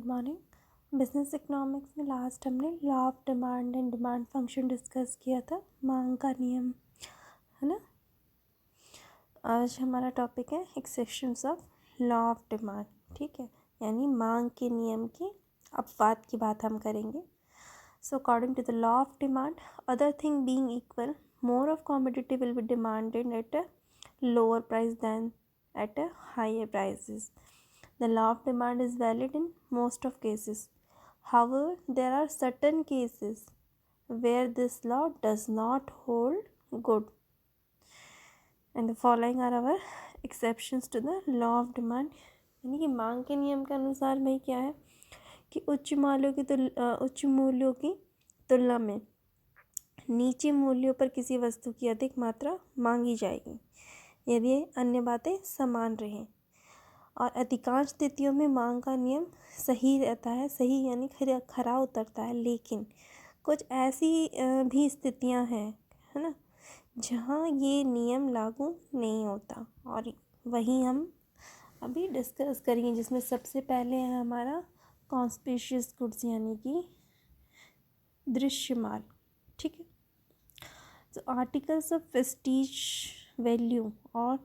Morning. Business economics में last हमने law of demand and demand function discuss किया था, मांग का नियम, है ना। आज हमारा टॉपिक है exceptions of law of demand. ठीक है, यानी मांग के नियम की अपवाद की बात हम करेंगे। So according to the law of demand, other thing being equal, more of commodity will be demanded at a lower price than at a higher prices. The law of demand is valid in most of cases. However, there are certain cases where this law does not hold good. And the following are our exceptions to the law of demand. यानी कि मांग के नियम के अनुसार भाई क्या है कि उच्च मूल्यों की तुलना में नीचे मूल्यों पर किसी वस्तु की अधिक मात्रा मांगी जाएगी यदि अन्य बातें समान रहें। और अधिकांश स्थितियों में मांग का नियम सही रहता है, सही यानी खरा उतरता है, लेकिन कुछ ऐसी भी स्थितियां हैं, है ना, जहां ये नियम लागू नहीं होता, और वही हम अभी डिस्कस करेंगे, जिसमें सबसे पहले है हमारा कॉन्स्पिशियस गुड्स यानी कि दृश्य माल। ठीक है, तो आर्टिकल्स ऑफ प्रेस्टीज वैल्यू और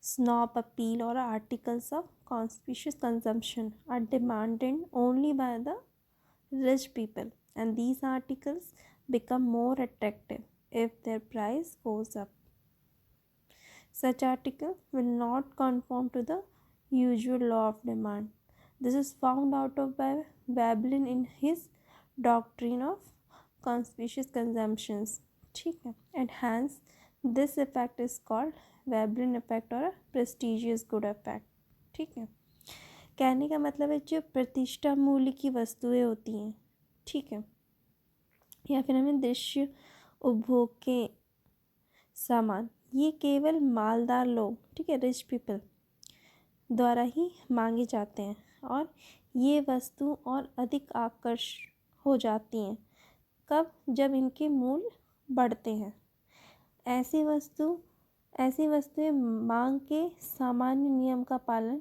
snob appeal or articles of conspicuous consumption are demanded only by the rich people, and these articles become more attractive if their price goes up. Such articles will not conform to the usual law of demand. This is found out of by Veblen in his doctrine of conspicuous consumptions. ठीक है, and hence this effect is called Veblen effect और prestigious good effect. ठीक है, कहने का मतलब है जो प्रतिष्ठा मूल्य की वस्तुएं होती हैं, ठीक है, या फिर हमें दृश्य उपभोग के सामान, ये केवल मालदार लोग, ठीक है, रिच पीपल द्वारा ही मांगे जाते हैं, और ये वस्तु और अधिक आकर्षक हो जाती हैं कब, जब इनके मूल्य बढ़ते हैं। ऐसी वस्तुएं मांग के सामान्य नियम का पालन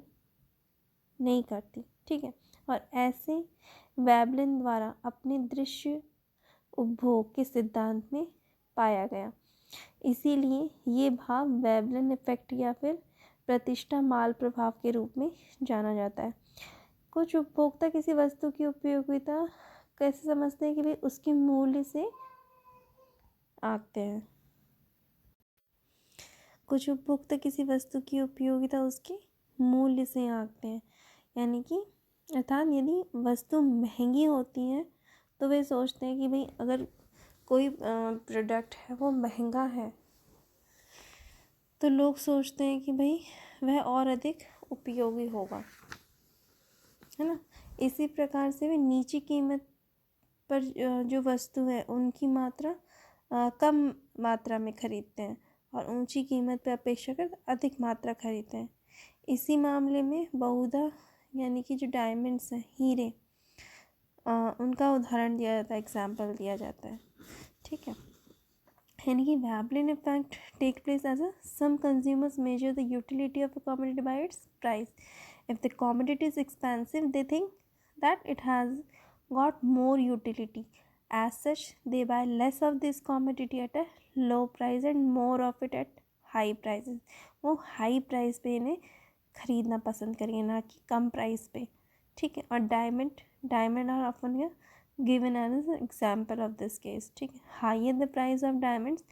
नहीं करती। ठीक है, और ऐसे वेबलिन द्वारा अपने दृश्य उपभोग के सिद्धांत में पाया गया। इसीलिए ये भाव वेबलिन इफेक्ट या फिर प्रतिष्ठा माल प्रभाव के रूप में जाना जाता है। कुछ उपभोक्ता किसी वस्तु की उपयोगिता कैसे समझते हैं कि भाई उसके मूल्य से आंकते हैं। कुछ उपभोक्ता किसी वस्तु की उपयोगिता उसके मूल्य से आंकते हैं, यानी कि अर्थात यदि वस्तु महंगी होती है तो वे सोचते हैं कि भाई अगर कोई प्रोडक्ट है वो महंगा है तो लोग सोचते हैं कि भाई वह और अधिक उपयोगी होगा, है ना। इसी प्रकार से वे नीची कीमत पर जो वस्तु है उनकी मात्रा कम मात्रा में खरीदते हैं और ऊंची कीमत पर अपेक्षाकृत अधिक मात्रा खरीदते हैं। इसी मामले में बहुधा यानी कि जो डायमंड्स हैं, हीरे, उनका उदाहरण दिया जाता है, एग्जाम्पल दिया जाता है। ठीक है, यानी कि Veblen effect take place as a some consumers measure the utility of a commodity by its price. If the commodity is expensive they think that it has got more utility. As such, they buy less of this commodity at a low price and more of it at high prices. वो high price पे इन्हें ख़रीदना पसंद करेंगे, ना कि कम price पे। ठीक है, और diamond are often given as example of this case. ठीक है, higher the price of diamonds,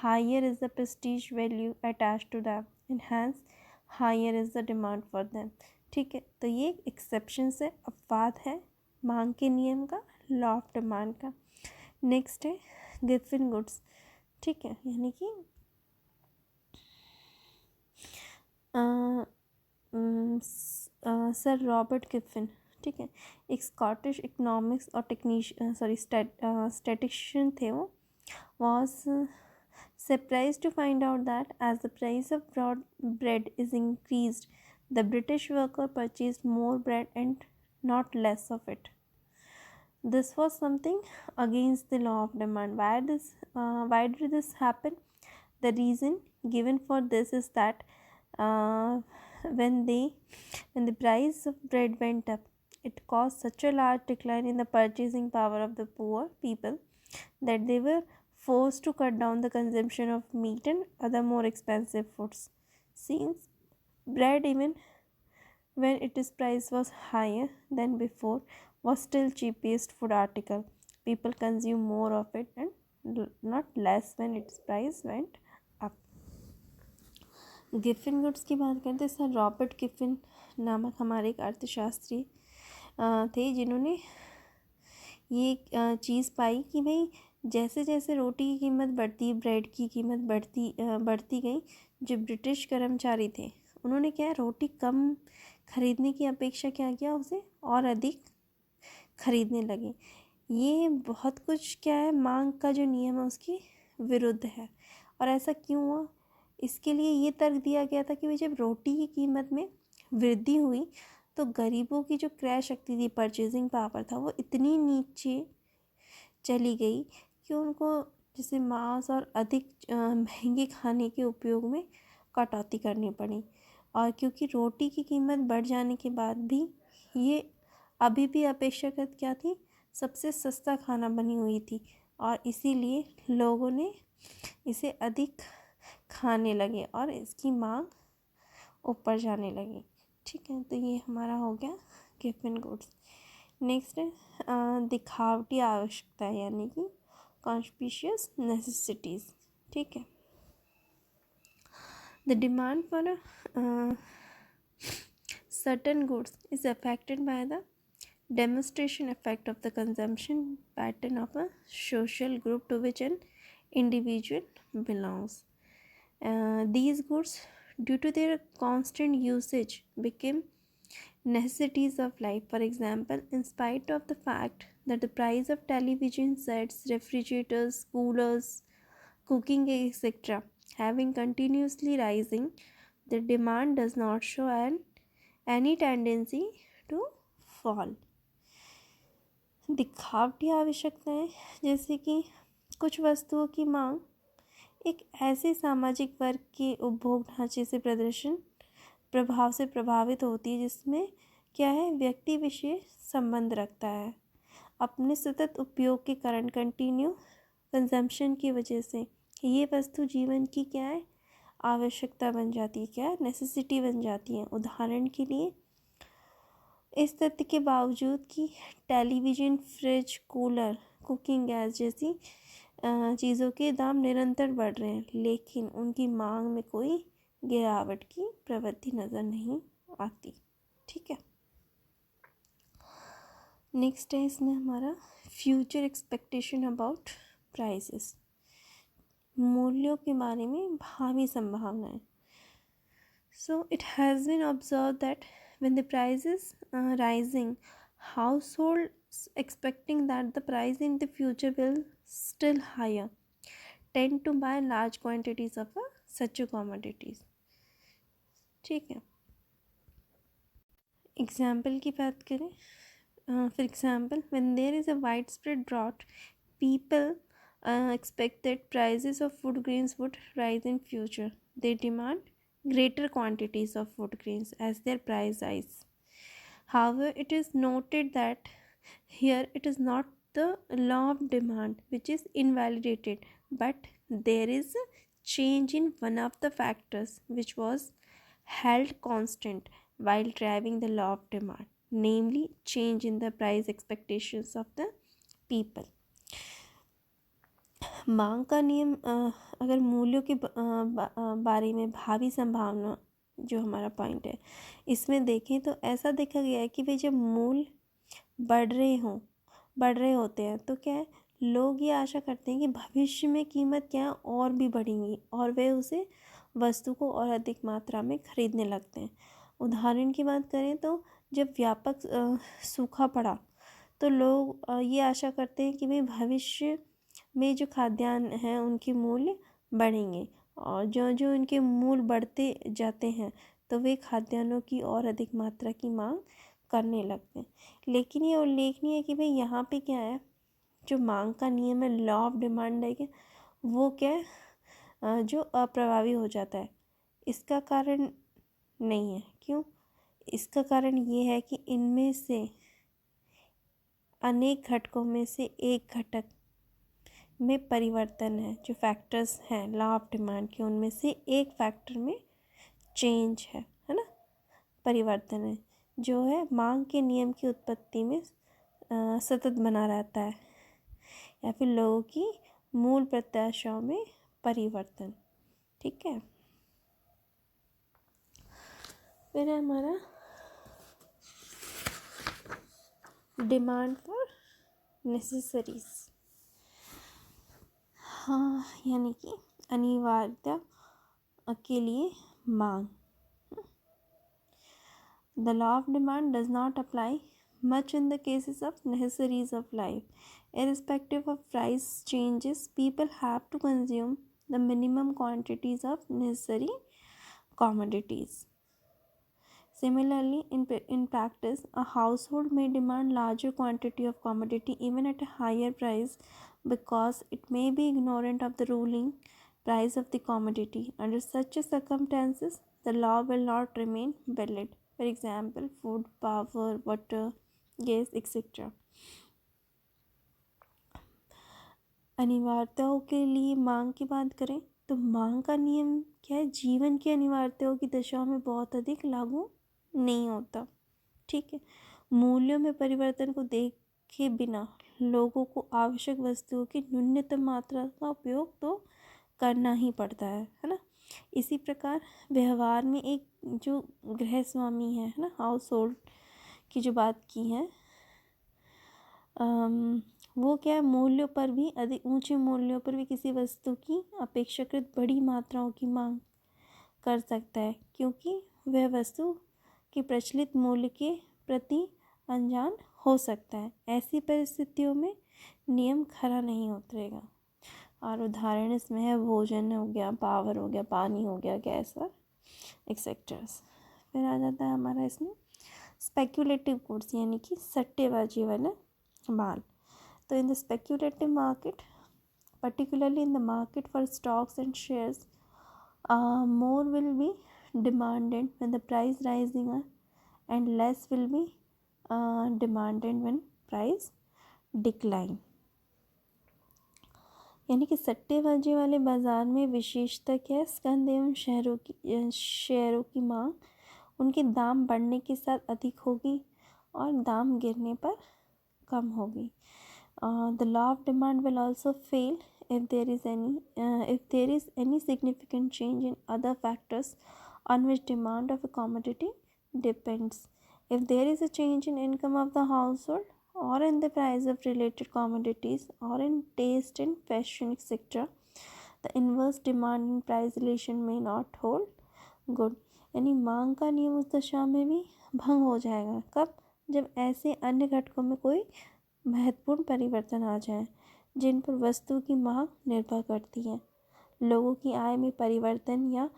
higher is the prestige value attach to them, and hence higher is the demand for them. ठीक है, तो ये एक्सेप्शन से अपवाद है मांग के नियम का, लॉ ऑफ डिमांड का। नेक्स्ट है गिफिन गुड्स। ठीक है, यानी कि सर रॉबर्ट गिफिन, ठीक है, एक स्कॉटिश इकोनॉमिक्स और स्टैटिस्टिशियन थे। वो was surprise to find out that as the price of bread is increased the British worker purchase more bread and not less of it. This was something against the law of demand. Why did this happen? The reason given for this is that when the price of bread went up, It caused such a large decline in the purchasing power of the poor people that they were forced to cut down the consumption of meat and other more expensive foods. Since bread, even when its price was higher than before, was still cheapest food article. People consume more of it and not less when its price went up. Giffen goods की बात करते हैं sir Robert Giffen नामक हमारे एक अर्थशास्त्री थे जिन्होंने ये चीज़ पाई कि भाई जैसे जैसे रोटी की कीमत बढ़ती ब्रेड की कीमत बढ़ती गई। जो ब्रिटिश कर्मचारी थे उन्होंने क्या है रोटी कम खरीदने की अपेक्षा क्या किया उसे और अधिक खरीदने लगे। ये बहुत कुछ क्या है मांग का जो नियम है उसके विरुद्ध है। और ऐसा क्यों हुआ? इसके लिए ये तर्क दिया गया था कि भाई जब रोटी की कीमत में वृद्धि हुई तो गरीबों की जो क्रय शक्ति थी परचेजिंग पावर था वो इतनी नीचे चली गई कि उनको जैसे मांस और अधिक महंगे खाने के उपयोग में कटौती करनी पड़ी। और क्योंकि रोटी की कीमत बढ़ जाने के बाद भी ये अभी भी अपेक्षाकृत क्या थी सबसे सस्ता खाना बनी हुई थी और इसीलिए लोगों ने इसे अधिक खाने लगे और इसकी मांग ऊपर जाने लगी। ठीक है, तो ये हमारा हो गया गिवन गुड्स। नेक्स्ट है दिखावटी आवश्यकता यानी कि कॉन्स्पिशियस नेसेसिटीज़। ठीक है, the demand for certain goods is affected by the demonstration effect of the consumption pattern of a social group to which an individual belongs. These goods, due to their constant usage, became necessities of life. For example, in spite of the fact that the price of television sets, refrigerators, coolers, cooking, etc., having continuously rising, the demand does not show any tendency to fall. दिखावटी आवश्यकताएं जैसे कि कुछ वस्तुओं की मांग एक ऐसे सामाजिक वर्ग के उपभोग ढांचे से प्रभाव से प्रभावित होती है जिसमें क्या है व्यक्ति विशेष संबंध रखता है। अपने सतत उपयोग के कारण कंटिन्यू कंजम्पशन की वजह से ये वस्तु जीवन की क्या है आवश्यकता बन जाती है, क्या नेसेसिटी बन जाती है। उदाहरण के लिए इस तथ्य के बावजूद कि television, fridge, cooler, cooking gas जैसी चीज़ों के दाम निरंतर बढ़ रहे हैं लेकिन उनकी मांग में कोई गिरावट की प्रवृत्ति नज़र नहीं आती। ठीक है, नेक्स्ट है इसमें हमारा फ्यूचर एक्सपेक्टेशन अबाउट प्राइसेस, मूल्यों के बारे में भावी संभावनाएं। So it has been observe that when the price is rising, households expecting that the price in the future will still higher tend to buy large quantities of such commodities. ठीक है, example की बात करें, for example, when there is a widespread drought, people expect that prices of food grains would rise in future. They demand greater quantities of food grains as their price rise. However, it is noted that here it is not the law of demand which is invalidated, but there is a change in one of the factors which was held constant while driving the law of demand, namely change in the price expectations of the people. मांग का नियम अगर मूल्यों के बारे में भावी संभावना जो हमारा पॉइंट है इसमें देखें तो ऐसा देखा गया है कि भाई जब मूल्य बढ़ रहे होते हैं तो क्या है लोग ये आशा करते हैं कि भविष्य में कीमत क्या है और भी बढ़ेंगी और वे उसे वस्तु को और अधिक मात्रा में खरीदने लगते हैं। उदाहरण की बात करें तो जब व्यापक सूखा पड़ा तो लोग ये आशा करते हैं कि भाई भविष्य में जो खाद्यान्न हैं उनके मूल्य बढ़ेंगे और जो जो उनके मूल्य बढ़ते जाते हैं तो वे खाद्यान्नों की और अधिक मात्रा की मांग करने लगते हैं। लेकिन ये उल्लेखनीय है कि भाई यहाँ पे क्या है जो मांग का नियम है लॉ ऑफ डिमांड है वो क्या है जो अप्रभावी हो जाता है। इसका कारण नहीं है, क्यों? इसका कारण ये है कि इनमें से अनेक घटकों में से एक घटक में परिवर्तन है। जो फैक्टर्स हैं लॉ ऑफ डिमांड के, उनमें से एक फैक्टर में चेंज है ना, परिवर्तन है, जो है मांग के नियम की उत्पत्ति में सतत बना रहता है, या फिर लोगों की मूल प्रत्याशाओं में परिवर्तन। ठीक है, फिर है हमारा डिमांड फॉर नेसेसरीज। हाँ, यानी कि अनिवार्यता के लिए मांग। The law of demand does not apply much in the cases of necessaries of life. Irrespective of price changes, people have to consume the minimum quantities of necessary commodities. Similarly, in practice, a household may demand larger quantity of commodity even at a higher price because it may be ignorant of the ruling price of the commodity. Under such circumstances, the law will not remain valid. For example, food, power, water, gas, etc. अनिवार्यताओं के लिए मांग की बात करें तो मांग का नियम क्या है, जीवन की अनिवार्यताओं की दशाओं में बहुत अधिक लागू नहीं होता। ठीक है, मूल्यों में परिवर्तन को देखे बिना लोगों को आवश्यक वस्तुओं की न्यूनतम मात्रा का उपयोग तो करना ही पड़ता है ना। इसी प्रकार व्यवहार में एक जो गृह स्वामी है ना, हाउस होल्ड की जो बात की है, वो क्या है, मूल्यों पर भी अधिक ऊंचे मूल्यों पर भी किसी वस्तु की अपेक्षाकृत बड़ी मात्राओं की मांग कर सकता है, क्योंकि वह वस्तु के प्रचलित मूल्य के प्रति अनजान हो सकता है। ऐसी परिस्थितियों में नियम खरा नहीं उतरेगा। और उदाहरण इसमें है भोजन हो गया, पावर हो गया, पानी हो गया, गैस और एक्सेट्रास। फिर आ जाता है हमारा इसमें स्पेक्यूलेटिव गुड्स, यानी कि सट्टेबाजी वाला माल। तो in the speculative market, particularly in the market for stocks and shares, more will be demanded when the price rising and less will be demanded when price decline. यानी कि सट्टेबाजी वाले बाज़ार में विशेषता क्या है, स्कंद एवं शेयरों की मांग उनके दाम बढ़ने के साथ अधिक होगी और दाम गिरने पर कम होगी। The law of demand will also fail if there is any significant change in other factors on which demand of a commodity depends. If there is a change in income of the household or in the price of related commodities or in taste and fashion etc., the inverse demand and price relation may not hold good. यानी मांग का नियम उस दशा में भी भंग हो जाएगा। कब? जब ऐसे अन्य घटकों में कोई महत्वपूर्ण परिवर्तन आ जाए जिन पर वस्तु की मांग निर्भर करती है। लोगों की आय में परिवर्तन या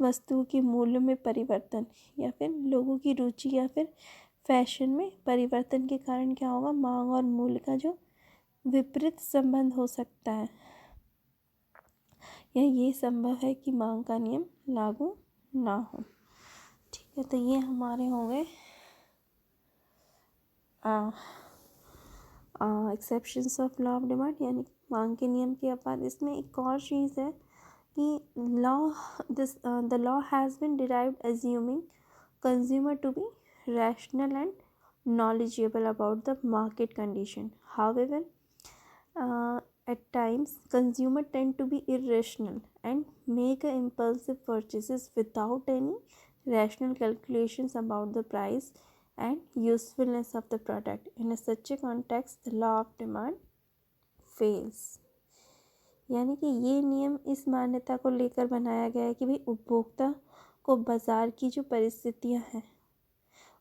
वस्तु के मूल्य में परिवर्तन या फिर लोगों की रुचि या फिर फैशन में परिवर्तन के कारण क्या होगा, मांग और मूल्य का जो विपरीत संबंध हो सकता है, या ये संभव है कि मांग का नियम लागू ना हो। ठीक है, तो ये हमारे हो गए exceptions of law of demand, यानी मांग के नियम के बाद इसमें एक और चीज़ है कि the law has been derived assuming consumer to be rational and knowledgeable about the market condition. However, at times consumers tend to be irrational and make impulsive purchases without any rational calculations about the price and usefulness of the product. In such a context, the law of demand fails. यानी कि ये नियम इस मान्यता को लेकर बनाया गया है कि भाई उपभोक्ता को बाज़ार की जो परिस्थितियाँ हैं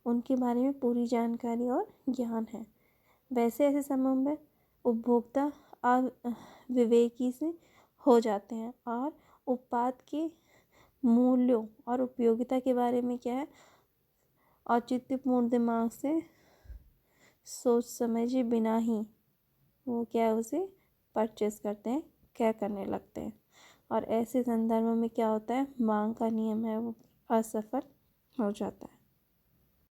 उनके बारे में पूरी जानकारी और ज्ञान है। वैसे ऐसे समय में उपभोक्ता अविवेकी से हो जाते हैं और उत्पाद के मूल्यों और उपयोगिता के बारे में क्या है, औचित्यपूर्ण दिमाग से सोच समझे बिना ही वो क्या है उसे परचेस करते हैं, क्या करने लगते हैं। और ऐसे संदर्भ में क्या होता है, मांग का नियम है वो असफल हो जाता है।